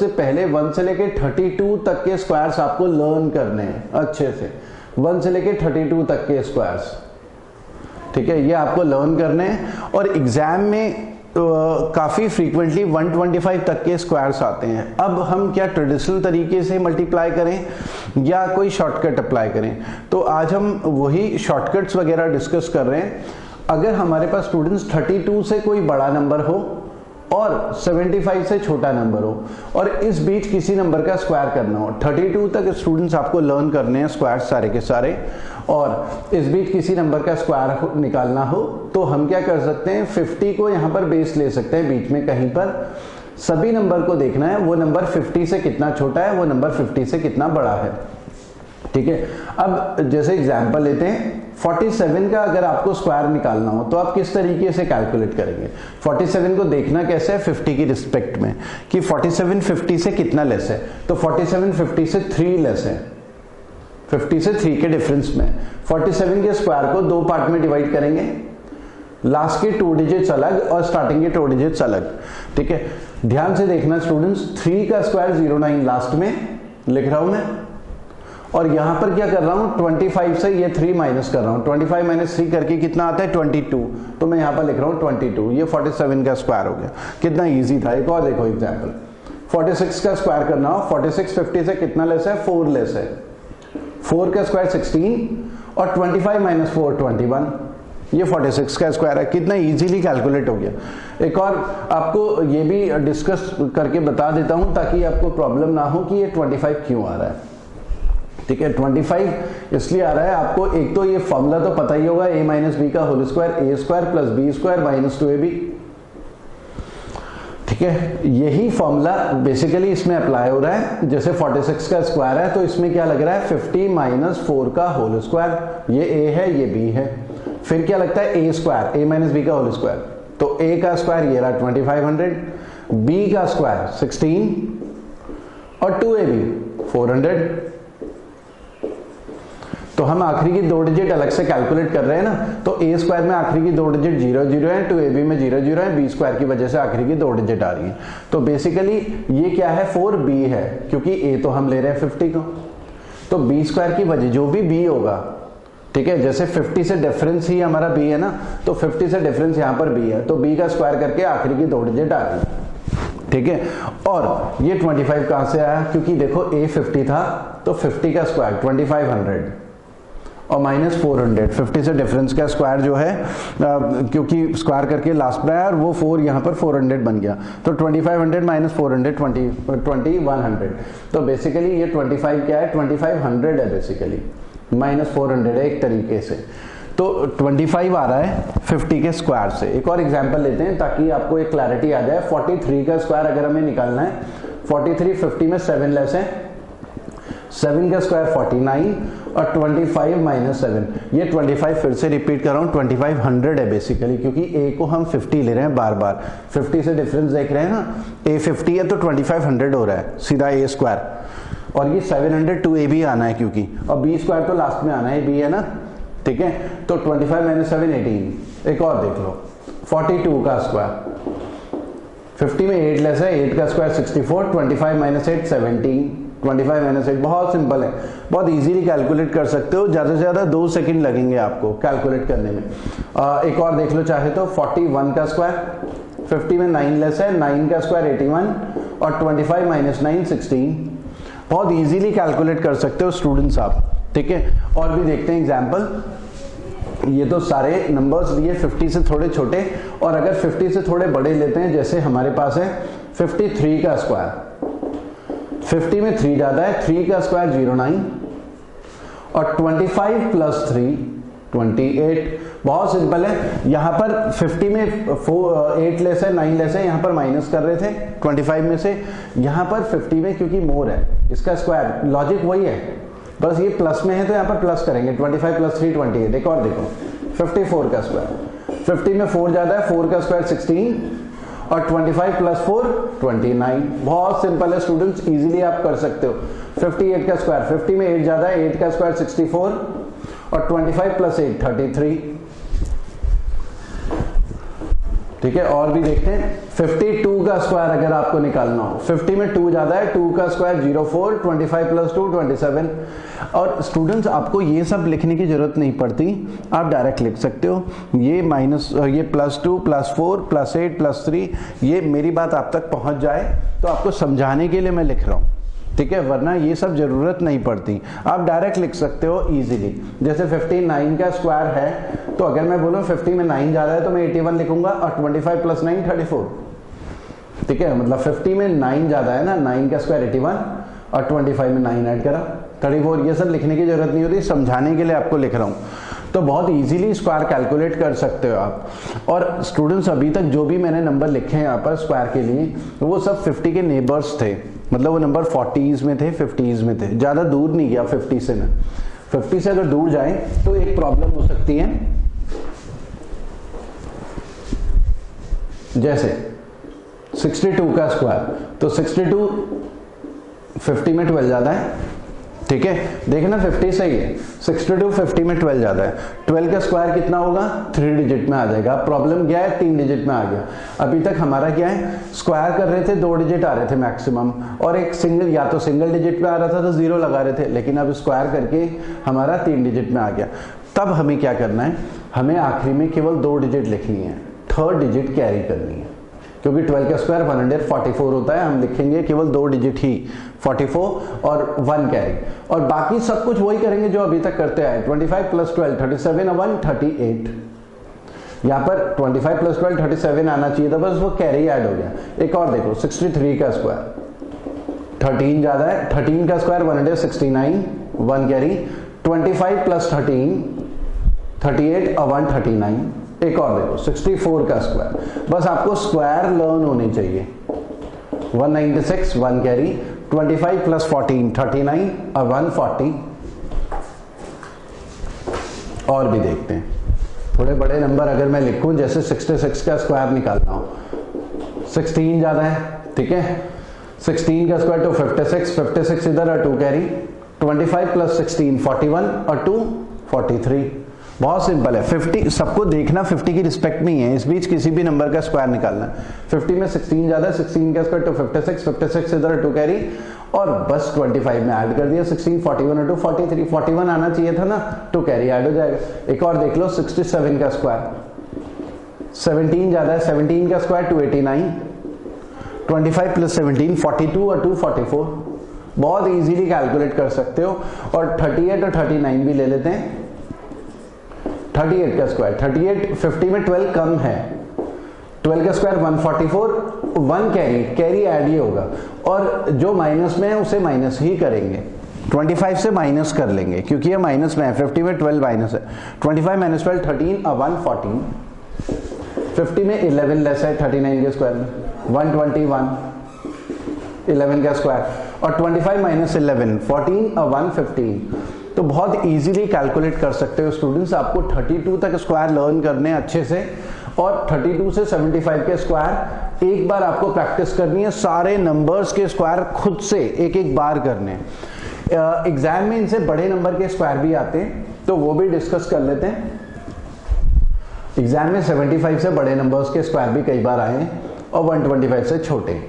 सबसे पहले 1 से लेके 32 तक के स्क्वायर्स आपको लर्न करने हैं अच्छे से। 1 से लेके 32 तक के स्क्वायर्स, ठीक है, ये आपको लर्न करने हैं। और एग्जाम में काफ़ी फ्रीक्वेंटली 125 तक के स्क्वायर्स आते हैं। अब हम क्या ट्रेडिशनल तरीके से मल्टीप्लाई करें या कोई शॉर्टकट अप्लाई करें? तो आज हम वही शॉर्टकट्स वगैरह डिस्कस कर रहे हैं। अगर हमारे पास स्टूडेंट्स 32 से कोई बड़ा नंबर हो और 75 से छोटा नंबर हो और इस बीच किसी नंबर का स्क्वायर करना हो, 32 तक स्टूडेंट्स आपको लर्न करने हैं स्क्वायर सारे के सारे, और इस बीच किसी नंबर का स्क्वायर निकालना हो, तो हम क्या कर सकते हैं, 50 को यहाँ पर बेस ले सकते हैं बीच में कहीं पर। सभी नंबर को देखना है वो नंबर 50 से कितना छोटा है, वो नंबर 50 से कितना बड़ा है, ठीक है। अब जैसे एग्जांपल लेते हैं, 47 का अगर आपको स्क्वायर निकालना हो तो आप किस तरीके से कैलकुलेट करेंगे? 47 को देखना कैसे है 50 की रिस्पेक्ट में, कि 47 50 से कितना लेस है। तो 47 50 से 3 लेस है, 50 से 3 के डिफरेंस में। 47 के स्क्वायर को 2 पार्ट में डिवाइड करेंगे, लास्ट के 2 डिजिट्स अलग और स्टार्टिंग के 2 डिजिट्स अलग, ठीक है। ध्यान से देखना स्टूडेंट्स, 3 का स्क्वायर 09 लास्ट में लिख रहा हूं मैं, और यहां पर क्या कर रहा हूं, 25 से ये 3 माइनस कर रहा हूं। 25 माइनस 3 करके कितना आता है 22, तो मैं यहां पर लिख रहा हूं 22। ये 47 का स्क्वायर हो गया। कितना इजी था। एक और देखो एग्जांपल, 46 का स्क्वायर करना हो, 46 50 से कितना लेस है, 4 लेस है। 4 का स्क्वायर 16 और 25 माइनस 4 21, ये 46 का स्क्वायर है। कितना इजीली कैलकुलेट हो गया। एक और आपको ये भी डिस्कस करके बता देता हूं ताकि आपको प्रॉब्लम ना हो कि ये 25 क्यों आ रहा है, ठीक है। 25 इसलिए आ रहा है, आपको एक तो ये फॉर्मूला तो पता ही होगा, a माइनस बी का whole square, a square plus b square minus 2ab, ठीक है। यही फॉर्मूला बेसिकली इसमें अप्लाई हो रहा है। जैसे 46 का स्क्वायर है तो इसमें क्या लग रहा है, 50 माइनस 4 का होल स्क्वायर, ये a है ये b है। फिर क्या लगता है a square, a minus b का होल स्क्वायर, तो a का स्क्वायर ये रहा 2500, b का स्क्वायर 16 और 2ab 400। तो हम आखिरी की 2 डिजिट अलग से कैलकुलेट कर रहे हैं ना, तो a स्क्वायर में आखिरी की 2 डिजिट 0 0 है, 2ab में 0 0 है, b स्क्वायर की वजह से आखिरी की 2 डिजिट आ रही है। तो बेसिकली ये क्या है, 4b है, क्योंकि a तो हम ले रहे हैं 50 को, तो b स्क्वायर की वजह जो भी b होगा, ठीक है। जैसे 50 से डिफरेंस ही हमारा b है ना, तो 50 से डिफरेंस यहाँ पर b है, तो b का स्क्वायर करके आखिरी की 2 डिजिट आ रही है, ठीक है। और ये 25 कहां से आया, क्योंकि देखो a 50 था तो 50 का स्क्वायर 2500 और माइनस 400, 50 से डिफरेंस का स्क्वायर जो है क्योंकि स्क्वायर करके लास्ट में आया और वो 4 यहाँ पर 400 बन गया, तो 2500 माइनस 400 2100। तो बेसिकली ये 25 क्या है, 2500 है बेसिकली, माइनस 400 है एक तरीके से। तो 25 आ रहा है 50 के स्क्वायर से। एक और एग्जांपल लेते हैं ताकि आपको एक क्लैरिटी आ जाए। 43 का स्क्वायर अगर हमें निकालना है, 43 50 में 7 लेस है, 7 का स्क्वायर 49 और 25 माइनस 7, ये 25 फिर से रिपीट कर रहा हूँ, 2500 है बेसिकली, क्योंकि a को हम 50 ले रहे हैं बार बार। 50 से डिफरेंस देख रहे हैं ना, a 50 है तो 2500 हो रहा है सीधा a स्क्वायर, और ये 700 2ab आना है क्योंकि, और b स्क्वायर तो लास्ट में आना है, b है ना, ठीक है। तो 25 माइनस 7 18। एक और देख लो, 42 का स्क्वायर, 50 में 8 लेस है, 8 का स्क्वायर 64, 25 माइनस 8 17, 25 माइनस 8, बहुत सिंपल है, बहुत इजीली कैलकुलेट कर सकते हो। ज्यादा से ज्यादा 2 सेकंड लगेंगे आपको कैलकुलेट करने में। एक और देख लो चाहे तो, 41 का स्क्वायर, 50 में 9 लेस है, 9 का स्क्वायर 81 और 25 माइनस 9 16, बहुत इजीली कैलकुलेट कर सकते हो स्टूडेंट्स आप, ठीक है। और भी देखते हैं एग्जाम्पल। ये तो सारे नंबर्स लिए 50 से थोड़े छोटे, और अगर 50 से थोड़े बड़े लेते हैं, जैसे हमारे पास है 53 का स्क्वायर, 50 में 3 ज्यादा है, 3 का स्क्वायर 09 और 25 प्लस 3 28, बहुत सिंपल है। यहां पर 50 में 8 लेस है, 9 लेस है, यहां पर माइनस कर रहे थे 25 में से, यहां पर 50 में क्योंकि मोर है इसका स्क्वायर, लॉजिक वही है, बस ये प्लस में है तो यहां पर प्लस करेंगे, 25 प्लस 3 28। एक और देखो 54 का स्क्वायर, 50 में 4 ज्यादा है, 4 का स्क्वायर 16 और 25 प्लस 4 29, बहुत सिंपल है स्टूडेंट्स, इजीली आप कर सकते हो। 58 का स्क्वायर, 50 में 8 ज्यादा है, 8 का स्क्वायर 64 और 25 प्लस 8 33, ठीक है, और भी देखते हैं। 52 का स्क्वायर अगर आपको निकालना हो, 50 में 2 ज्यादा है, 2 का स्क्वायर 04, 25 प्लस 2 27। और स्टूडेंट्स आपको ये सब लिखने की जरूरत नहीं पड़ती, आप डायरेक्ट लिख सकते हो। ये माइनस, ये +2 +4 +8 +3, ये मेरी बात आप तक पहुंच जाए तो आपको समझाने के लिए मैं लिख रहा हूँ, ठीक है, वरना ये सब जरूरत नहीं पड़ती, आप डायरेक्ट लिख सकते हो इजीली। जैसे 59 का स्क्वायर है, तो अगर मैं बोलूं 50 में 9 ज्यादा है तो मैं 81 लिखूंगा, और 25 प्लस 9 34, ठीक है, मतलब 50 में 9 ज्यादा है ना, 9 का स्क्वायर 81 और 25 में 9 ऐड करा 34। ये सब लिखने की जरूरत नहीं होती, समझाने के लिए आपको लिख रहा हूं। तो बहुत इजीली स्क्वायर कैलकुलेट कर सकते हो आप। और स्टूडेंट्स अभी तक जो भी मैंने नंबर लिखे हैं यहाँ पर स्क्वायर के लिए, वो सब 50 के नेबर्स थे, मतलब वो नंबर 40s में थे, 50s में थे, ज्यादा दूर नहीं गया 50 से। मैं 50 से अगर दूर जाए तो एक प्रॉब्लम हो सकती है, जैसे 62 का स्क्वायर, तो 62 50 में 12 ज्यादा है, ठीक है, देखना 50 सही है, 62 50 में 12 ज्यादा है। 12 का स्क्वायर कितना होगा, 3 डिजिट में आ जाएगा। प्रॉब्लम क्या है, 3 डिजिट में आ गया। अभी तक हमारा क्या है, स्क्वायर कर रहे थे 2 डिजिट आ रहे थे मैक्सिमम, और एक सिंगल, या तो सिंगल डिजिट में आ रहा था तो 0 लगा रहे थे, लेकिन अब स्क्वायर करके हमारा 3 डिजिट में आ गया। तब हमें क्या करना है, हमें आखिरी में केवल 2 डिजिट लिखनी है, 3rd डिजिट कैरी करनी है, क्योंकि 12 का स्क्वायर 144 होता है, हम लिखेंगे केवल 2 डिजिट ही, 44 और 1 कैरी, और बाकी सब कुछ वही करेंगे जो अभी तक करते आए। 25 प्लस 12 37 और 1 38, यहाँ पर 25 प्लस 12 37 आना चाहिए था, बस वो कैरी ऐड हो गया। एक और देखो 63 का स्क्वायर, 13 ज्यादा है, 13 का स्क्वायर 169, 1 कैरी, 25 प्लस 13 38 और 1 39। एक और देखो 64 का स्क्वायर, बस आपको स्क्वायर लर्न होने चाहिए। 196, 1 कैरी, 25 प्लस 14 39 और 140। और भी देखते हैं थोड़े बड़े नंबर, अगर मैं लिखूं जैसे 66 का स्क्वायर निकालना हो, 16 ज्यादा है, ठीक है, 16 का स्क्वायर तो 56, 56 इधर और 2 कैरी, 25 प्लस 16 41 और 2 43। बहुत सिंपल है। 50 सबको देखना 50 की रिस्पेक्ट में ही है, इस बीच किसी भी नंबर का स्क्वायर निकालना है। 50 में 16 ज्यादा है, 16 का स्क्वायर तो 56, 56 इधर 2 कैरी, और बस 25 में ऐड कर दिया 16, 41 और 2 43, 41 आना चाहिए था ना, 2 कैरी ऐड हो जाएगा। एक और देख लो 67 का स्क्वायर, 17 ज्यादा है, 17 का स्क्वायर 289, 25 प्लस 17 42 और 2 44। बहुत इजीली कैलकुलेट कर सकते हो। और 38 और 39 भी ले लेते हैं। 38 का स्क्वायर, 38 50 में 12 कम है, 12 का स्क्वायर 144, 1 कैरी, कैरी ऐड ही होगा, और जो माइनस में है उसे माइनस ही करेंगे, 25 से माइनस कर लेंगे क्योंकि ये माइनस में है, 50 में 12 माइनस है, 25 माइनस 12 13 और 114। 50 में 11 लेस है 39 के स्क्वायर में, 121 11 का स्क्वायर, और 25 माइनस 11 14 और 115। तो बहुत इजीली कैलकुलेट कर सकते हो स्टूडेंट्स। आपको 32 तक स्क्वायर लर्न करने अच्छे से, और 32 से 75 के स्क्वायर एक बार आपको प्रैक्टिस करनी है, सारे नंबर्स के स्क्वायर खुद से एक एक बार करने। एग्जाम में इनसे बड़े नंबर के स्क्वायर भी आते हैं, तो वो भी डिस्कस कर लेते हैं। एग्जाम में 75 से बड़े नंबर्स के स्क्वायर भी कई बार आए हैं, और 125 से छोटे।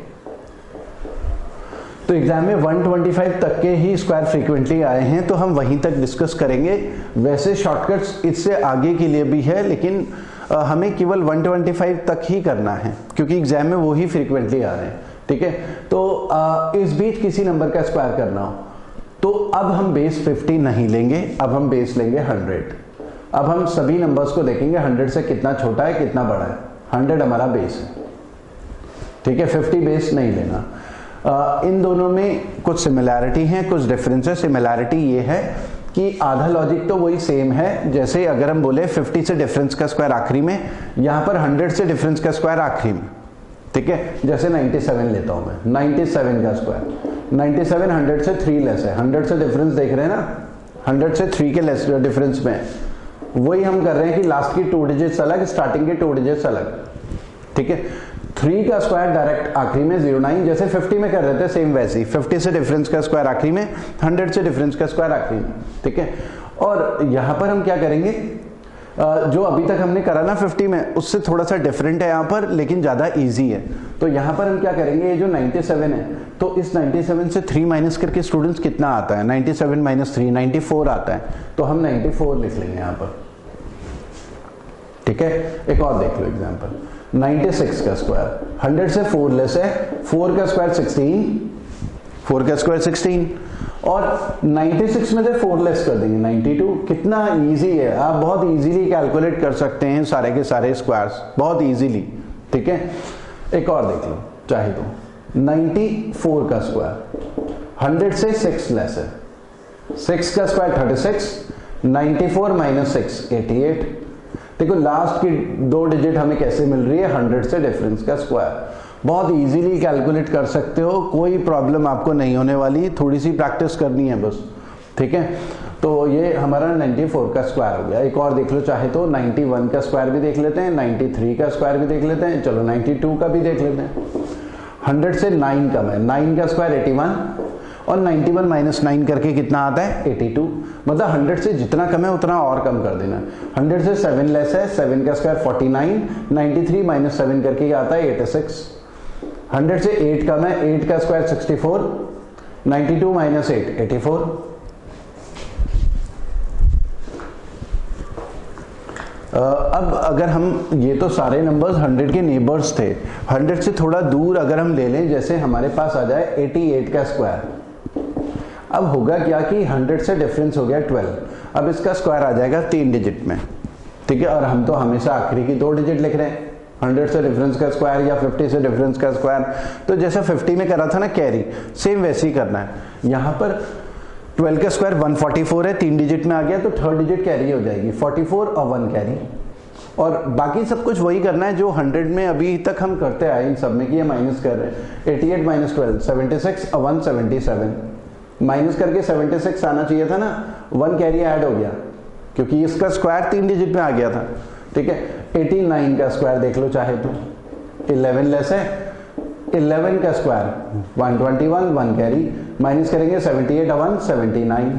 तो एग्जाम में 125 तक के ही स्क्वायर फ्रीक्वेंटली आए हैं, तो हम वहीं तक डिस्कस करेंगे। वैसे शॉर्टकट्स इससे आगे के लिए भी है, लेकिन हमें केवल 125 तक ही करना है क्योंकि एग्जाम में वो ही फ्रीक्वेंटली आ रहे हैं, ठीक है। तो इस बीच किसी नंबर का स्क्वायर करना हो तो अब हम बेस 50 नहीं लेंगे, अब हम बेस लेंगे 100। अब हम सभी नंबर्स को देखेंगे 100 से कितना छोटा है कितना बड़ा है। 100 हमारा बेस है, ठीक है, 50 बेस नहीं लेना। इन दोनों में कुछ सिमिलैरिटी है, कुछ डिफरेंस है। सिमिलैरिटी ये है कि आधा लॉजिक तो वही सेम है, जैसे अगर हम बोले 50 से डिफरेंस का स्क्वायर आखिरी में, यहां पर 100 से डिफरेंस का स्क्वायर आखिरी में, ठीक है। जैसे 97 लेता हूं मैं, 97 का स्क्वायर, 97 100 से 3 लेस है, 100 से डिफरेंस देख रहे हैं ना, 100 से 3 के लेस डिफरेंस में, वही हम कर रहे हैं कि लास्ट की 2 डिजिट्स अलग, स्टार्टिंग के 2 डिजिट्स अलग, ठीक है। 3 का स्क्वायर डायरेक्ट आखिरी में 09, जैसे 50 में कर रहे थे सेम वैसे ही, 50 से डिफरेंस का स्क्वायर आखिरी में, 100 से डिफरेंस का स्क्वायर आखिरी में, ठीक है। और यहां पर हम क्या करेंगे, जो अभी तक हमने करा ना 50 में, उससे थोड़ा सा डिफरेंट है यहाँ पर, लेकिन ज़्यादा इजी है। तो यहाँ पर हम क्या करेंगे, ये जो 97 है, तो इस 97 से 3 माइनस करके स्टूडेंट्स कितना आता है, 97 माइनस 3 94 आता है। तो हम 94 लिख लेंगे यहाँ पर, ठीक है। एक और देख लो एग्जाम्पल, 96 का स्क्वायर, 100 से 4 लेस है, 4 का स्क्वायर 16, 4 का स्क्वायर 16, और 96 में से 4 लेस कर देंगे 92। कितना इजी है, आप बहुत इजीली कैलकुलेट कर सकते हैं सारे के सारे स्क्वायर्स, बहुत इजीली, ठीक है। एक और देख लो चाहे तो, 94 का स्क्वायर, 100 से 6 लेस है, 6 का स्क्वायर 36, 94 माइनस 6 88। देखो लास्ट की 2 डिजिट हमें कैसे मिल रही है, 100 से डिफरेंस का स्क्वायर, बहुत इजीली कैलकुलेट कर सकते हो, कोई प्रॉब्लम आपको नहीं होने वाली, थोड़ी सी प्रैक्टिस करनी है बस, ठीक है। तो ये हमारा 94 का स्क्वायर हो गया। एक और देख लो चाहे तो, 91 का स्क्वायर भी देख लेते हैं, 93 का स्क्वायर भी देख लेते हैं, चलो 92 का भी देख लेते हैं। 100 से 9 कम है, 9 का स्क्वायर 81, और 91 माइनस 9 करके कितना आता है 82। मतलब 100 से जितना कम है उतना और कम कर देना। 100 से 7 लेस है, 7 का स्क्वायर 49, 93 माइनस 7 करके क्या आता है 86। 100 से 8 कम है, 8 का स्क्वायर 64, 92 माइनस 8 84। अब अगर हम, ये तो सारे नंबर्स 100 के नेबर्स थे, 100 से थोड़ा दूर अगर हम ले लें, जैसे हमारे पास आ जाए 88 का स्क्वायर, अब होगा क्या कि 100 से डिफरेंस हो गया 12, अब इसका स्क्वायर आ जाएगा 3 डिजिट में, ठीक है। और हम तो हमेशा आखिरी की 2 डिजिट लिख रहे हैं, 100 से डिफरेंस का स्क्वायर या 50 से डिफरेंस का स्क्वायर। तो जैसा 50 में करा था ना कैरी, सेम वैसे ही करना है। यहाँ पर 12 का स्क्वायर 144 है, 3 डिजिट में आ गया, तो 3rd डिजिट कैरी हो जाएगी, 44 और 1 कैरी, और बाकी सब कुछ वही करना है जो 100 में अभी तक हम करते आए, इन सब में कि ये माइनस कर रहे हैं। 88 माइनस 12 76 और 177, माइनस करके 76 आना चाहिए था ना, 1 कैरी ऐड हो गया क्योंकि इसका स्क्वायर 3 डिजिट में आ गया था, ठीक है। 89 का स्क्वायर देख लो चाहे तो, 11 लेस है, 11 का स्क्वायर 121, 1 कैरी, माइनस करेंगे 78 और 1 79,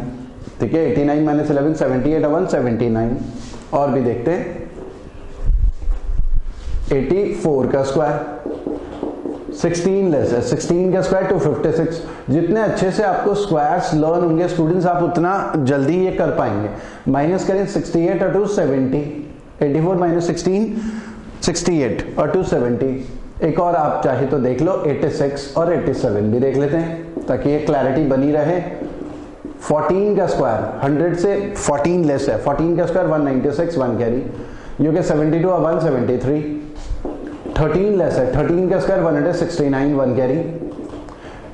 ठीक है। 89 माइनस 11 78 और 1 79। और भी देखते हैं, 84 का स्क्वायर 16 लेस है, 16 का स्क्वायर 256। जितने अच्छे से आपको स्क्वायर्स लर्न होंगे स्टूडेंट्स, आप उतना जल्दी ये कर पाएंगे। माइनस करें 68 और 270, 84 माइनस 16 68 और 270। एक और आप चाहे तो देख लो 86 और 87 भी देख लेते हैं ताकि ये क्लैरिटी बनी रहे। 14 का स्क्वायर 100 से 14 लेस है, 14 का स्क्वायर 196, 1 कैरी, जो कि 72 और 173। 13 लेस है, 13 का स्क्वायर 169, 1 कैरी।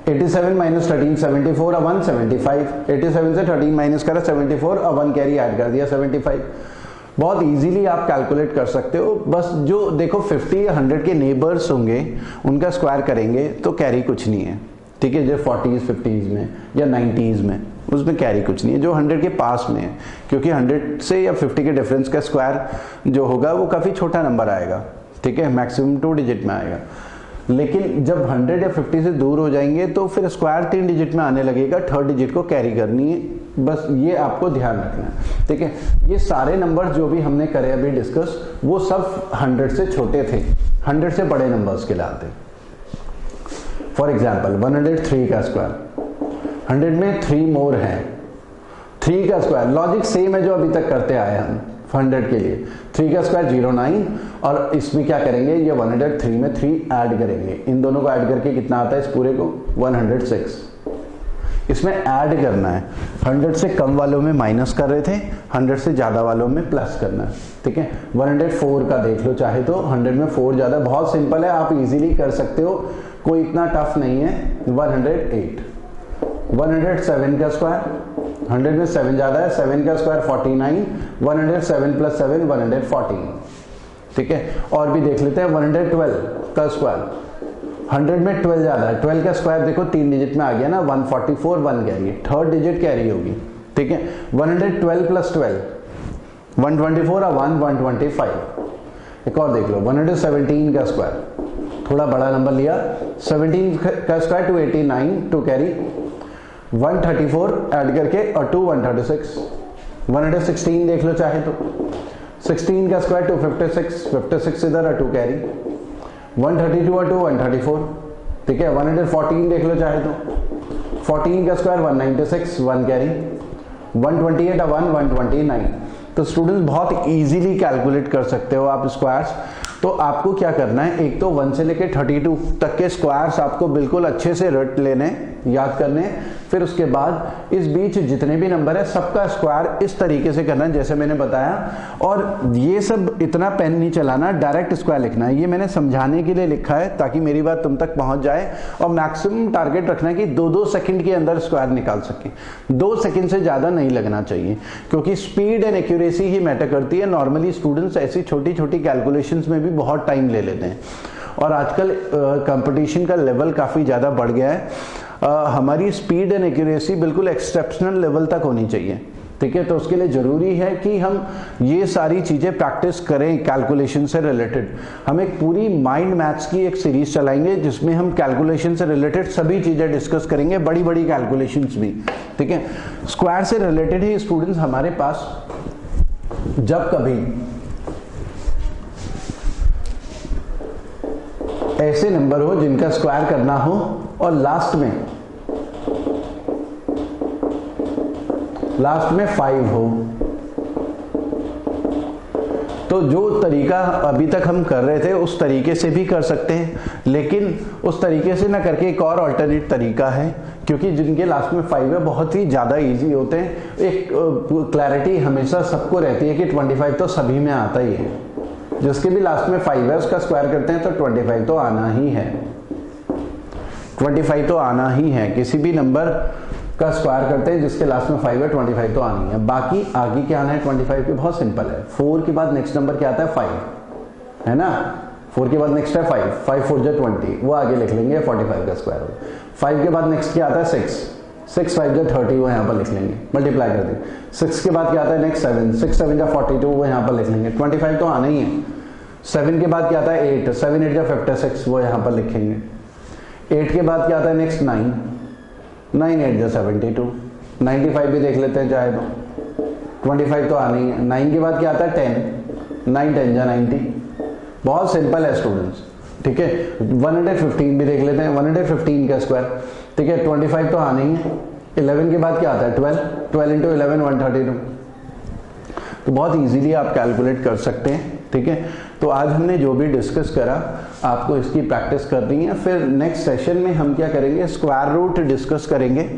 87 माइनस 13 74 और 175, 87 से 13 माइनस करा 74 और 1 कैरी ऐड कर दिया 75। बहुत इजीली आप कैलकुलेट कर सकते हो। बस जो देखो 50 या 100 के नेबर्स होंगे उनका स्क्वायर करेंगे तो कैरी कुछ नहीं है, ठीक है। जो 40s 50s में या 90s में उसमें कैरी कुछ नहीं है, जो 100 के पास में है, क्योंकि 100 से या 50 के डिफरेंस का स्क्वायर जो होगा वो काफ़ी छोटा नंबर आएगा, ठीक है, मैक्सिमम 2 डिजिट में आएगा। लेकिन जब 100 या 50 से दूर हो जाएंगे तो फिर स्क्वायर 3 डिजिट में आने लगेगा, 3rd डिजिट को कैरी करनी है, बस ये आपको ध्यान रखना है, ठीक है। ये सारे नंबर जो भी हमने करे अभी डिस्कस, वो सब 100 से छोटे थे, 100 से बड़े नंबर्स के लाते। फॉर एग्जाम्पल 103 का स्क्वायर, 100 में 3 मोर है, 3 का स्क्वायर लॉजिक सेम है जो अभी तक करते आए हम 100 के लिए। 3 का स्क्वायर 09, और इसमें क्या करेंगे, ये 103 में 3 ऐड करेंगे, इन दोनों को ऐड करके कितना आता है इस पूरे को 106। इसमें ऐड करना है, 100 से कम वालों में माइनस कर रहे थे, 100 से ज्यादा वालों में प्लस करना है, ठीक है। 104 का देख लो चाहे तो, 100 में 4 ज्यादा, बहुत सिंपल है, आप इजीली कर सकते हो, कोई इतना टफ नहीं है। 108, 107 का स्क्वायर, 100 में 7 ज्यादा है, 7 का स्क्वायर 49, 107 प्लस 7 114, ठीक है। और भी देख लेते हैं 112 का स्क्वायर, 100 में 12 ज्यादा है, 12 का स्क्वायर देखो 3 डिजिट में आ गया ना, 144, 1 कैरी, 3rd डिजिट कैरी होगी, ठीक है। 112 प्लस 12 124 और 1 125। एक और देख लो 117 का स्क्वायर, थोड़ा बड़ा नंबर लिया, 17 का स्क्वायर 289, 2 कैरी, 134 ऐड करके और 2 136। 116 देख लो चाहे तो, 16 का स्क्वायर 256, 56 इधर और 2 कैरी, 132 और 2 134, ठीक है। 114 देख लो चाहे तो, 14 का स्क्वायर 196, 1 कैरी, 128 और 1 129। तो स्टूडेंट्स बहुत इजीली कैलकुलेट कर सकते हो आप स्क्वायर्स। तो आपको क्या करना है, एक तो 1 से लेकर 32 तक के स्क्वायर्स आपको बिल्कुल अच्छे से रट लेने, याद करने, फिर उसके बाद इस बीच जितने भी नंबर है सबका स्क्वायर इस तरीके से करना है जैसे मैंने बताया। और ये सब इतना पेन नहीं चलाना, डायरेक्ट स्क्वायर लिखना है। ये मैंने समझाने के लिए लिखा है ताकि मेरी बात तुम तक पहुंच जाए। और मैक्सिमम टारगेट रखना है कि 2-2 सेकंड के अंदर स्क्वायर निकाल सके, 2 सेकंड से ज्यादा नहीं लगना चाहिए, क्योंकि speed and accuracy he matter करती है। नॉर्मली स्टूडेंट्स ऐसी छोटी छोटी कैलकुलेशंस में भी बहुत टाइम ले लेते हैं, और आजकल कंपटीशन का लेवल काफी ज्यादा बढ़ गया है। हमारी स्पीड एंड एक्यूरेसी बिल्कुल एक्सेप्शनल लेवल तक होनी चाहिए, ठीक है। तो उसके लिए जरूरी है कि हम ये सारी चीजें प्रैक्टिस करें कैलकुलेशन से रिलेटेड। हम एक पूरी माइंड मैथ्स की एक सीरीज चलाएंगे जिसमें हम कैलकुलेशन से रिलेटेड सभी चीजें डिस्कस करेंगे, बड़ी बड़ी कैलकुलेशंस भी, ठीक है। स्क्वायर से रिलेटेड ही स्टूडेंट्स हमारे पास जब कभी ऐसे नंबर हो जिनका स्क्वायर करना हो और लास्ट में 5 हो, तो जो तरीका अभी तक हम कर रहे थे उस तरीके से भी कर सकते हैं, लेकिन उस तरीके से ना करके एक और अल्टरनेट तरीका है, क्योंकि जिनके लास्ट में 5 है बहुत ही ज्यादा इजी होते हैं। एक क्लैरिटी हमेशा सबको रहती है कि 25 तो सभी में आता ही है, जिसके भी लास्ट में 5 है उसका स्क्वायर करते हैं तो 25 तो आना ही है, 25 तो आना ही है। किसी भी नंबर का स्क्वायर करते हैं जिसके लास्ट में 5 है, 25 तो आनी है। बाकी आगे क्या आना है 25 के, बहुत सिंपल है। 4 के बाद नेक्स्ट नंबर क्या आता है 5, है ना। 4 के बाद नेक्स्ट है 5, 5 4 जा 20, वो आगे लिख लेंगे 45 का स्क्वायर हो। 5 के बाद नेक्स्ट क्या आता है 6, 6 5 जा 30, वो यहाँ पर लिख लेंगे, मल्टीप्लाई कर देंगे। 6 के बाद क्या आता है नेक्स्ट 7, 6 7 जा 42, वो यहाँ पर लिख लेंगे, 25 तो आना ही है। 7 के बाद क्या आता है 8, 7 8 जा 56, वो यहाँ पर लिखेंगे। 8 के बाद क्या आता है नेक्स्ट 9, 9 8 जा 72, 95 भी देख लेते हैं चाहे तो, 25 तो आना ही है। 9 के बाद क्या आता है 10, 9 10 जा 90, बहुत सिंपल है स्टूडेंट्स, ठीक है। 115 भी देख लेते हैं, 115 का स्क्वायर, ठीक है, 25 तो आना ही है। 11 के बाद क्या आता है 12, 12 इंटू 11 132, तो बहुत इजीली आप कैलकुलेट कर सकते हैं, ठीक है। तो आज हमने जो भी डिस्कस करा आपको इसकी प्रैक्टिस करनी है। फिर नेक्स्ट सेशन में हम क्या करेंगे, स्क्वायर रूट डिस्कस करेंगे,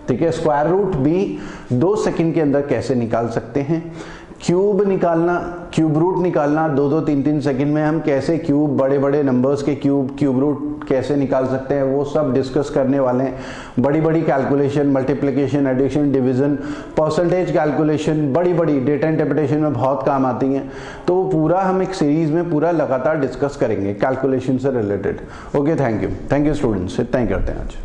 ठीक है। स्क्वायर रूट भी 2 सेकंड के अंदर कैसे निकाल सकते हैं, क्यूब निकालना, क्यूब रूट निकालना 2-2 3-3 सेकंड में हम कैसे क्यूब, बड़े बड़े नंबर्स के क्यूब रूट कैसे निकाल सकते हैं, वो सब डिस्कस करने वाले हैं। बड़ी बड़ी calculation, multiplication, addition, division, percentage calculation, बड़ी बड़ी डेटा इंटरप्रिटेशन में बहुत काम आती हैं। तो वो पूरा हम एक सीरीज में पूरा लगातार डिस्कस करेंगे कैलकुलेशन से related. Okay, thank you students, इतना ही करते हैं आज।